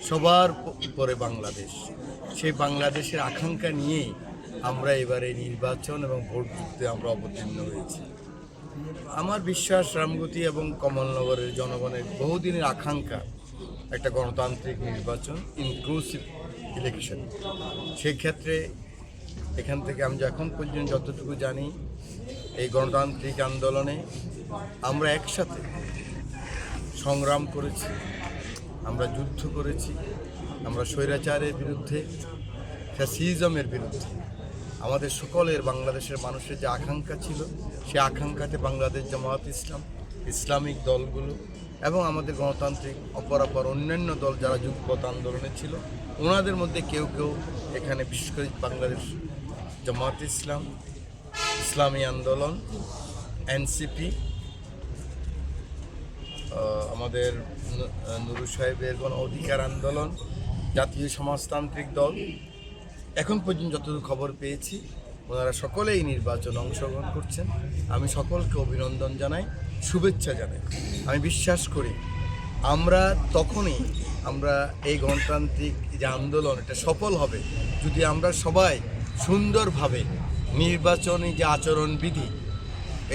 সবার উপরে বাংলাদেশ, সেই বাংলাদেশের আকাঙ্ক্ষা নিয়েই আমরা এবারে নির্বাচন এবং ভোট যুদ্ধে আমরা অবতীর্ণ হয়েছি। আমার বিশ্বাস রামগতি এবং কমলনগরের জনগণের বহুদিনের আকাঙ্ক্ষা একটা গণতান্ত্রিক নির্বাচন, ইনক্লুসিভ ইলেকশন। সেই ক্ষেত্রে এখান থেকে আমি এখন পর্যন্ত যতটুকু জানি, এই গণতান্ত্রিক আন্দোলনে আমরা একসাথে সংগ্রাম করেছি, আমরা যুদ্ধ করেছি, আমরা স্বৈরাচারের বিরুদ্ধে, ফ্যাসিজমের বিরুদ্ধে। আমাদের সকলের বাংলাদেশের মানুষের যে আকাঙ্ক্ষা ছিল, সেই আকাঙ্ক্ষাতে বাংলাদেশ জামায়াত ইসলাম, ইসলামিক দলগুলো এবং আমাদের গণতান্ত্রিক অপরাপর অন্যান্য দল যারা যুগপৎ আন্দোলনে ছিল, ওনাদের মধ্যে কেউ কেউ এখানে বিশেষ করে বাংলাদেশ জামায়াত ইসলাম, ইসলামী আন্দোলন, এনসিপি, আমাদের নুরু সাহেবের গণ অধিকার আন্দোলন, জাতীয় সমাজতান্ত্রিক দল, এখন পর্যন্ত যতটুকু খবর পেয়েছি ওনারা সকলেই নির্বাচনে অংশগ্রহণ করছেন। আমি সকলকে অভিনন্দন জানাই, শুভেচ্ছা জানাই। আমি বিশ্বাস করি আমরা এই গণতান্ত্রিক যে আন্দোলন এটা সফল হবে যদি আমরা সবাই সুন্দরভাবে নির্বাচনী যে আচরণবিধি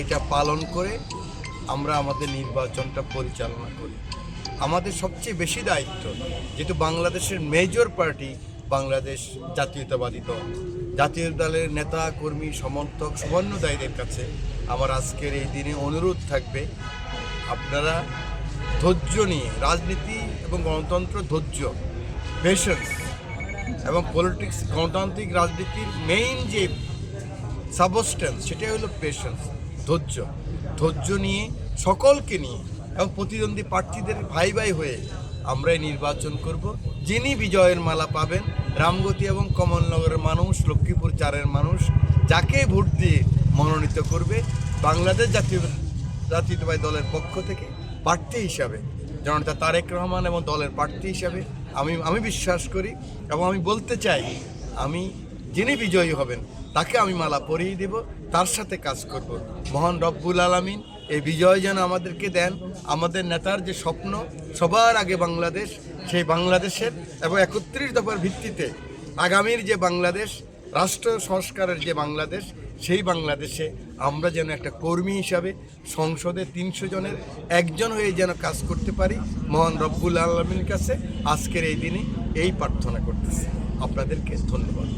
এটা পালন করে আমরা আমাদের নির্বাচনটা পরিচালনা করি। আমাদের সবচেয়ে বেশি দায়িত্ব, যেহেতু বাংলাদেশের মেজর পার্টি বাংলাদেশ জাতীয়তাবাদী দল, জাতীয় দলের নেতা কর্মী সমর্থক সমন্বয়কারীদের কাছে আমার আজকের এই দিনে অনুরোধ থাকবে, আপনারা ধৈর্য নিয়ে রাজনীতি এবং গণতন্ত্র, ধৈর্য, পেশেন্স এবং পলিটিক্স, গণতান্ত্রিক রাজনীতির মেইন যে সাবস্টেন্স সেটাই হলো পেশেন্স, ধৈর্য নিয়ে সকলকে নিয়ে এবং প্রতিদ্বন্দ্বী প্রার্থীদের ভাই ভাই হয়ে আমরাই নির্বাচন করব। যিনি বিজয়ের মালা পাবেন, রামগতি এবং কমলনগরের মানুষ, লক্ষ্মীপুর 4-এর মানুষ যাকে ভোট দিয়ে মনোনীত করবে বাংলাদেশ জাতীয়তাবাদী দলের পক্ষ থেকে প্রার্থী হিসাবে, জনতা তারেক রহমান এবং দলের প্রার্থী হিসাবে আমি বিশ্বাস করি এবং আমি বলতে চাই, আমি যিনি বিজয়ী হবেন তাকে আমি মালা পরিয়ে দেব, তার সাথে কাজ করব। মহান রব্বুল আলামিন এই বিজয় যেন আমাদেরকে দেন। আমাদের নেতার যে স্বপ্ন সবার আগে বাংলাদেশ, সেই বাংলাদেশের এবং 31 দফার ভিত্তিতে আগামীর যে বাংলাদেশ, রাষ্ট্র সংস্কারের যে বাংলাদেশ, সেই বাংলাদেশে আমরা যেন একটা কর্মী হিসাবে সংসদে 300 জনের একজন হয়ে যেন কাজ করতে পারি। মহান রব্বুল আলামিনের কাছে আজকের এই দিনে এই প্রার্থনা করতেছি। আপনাদেরকে ধন্যবাদ।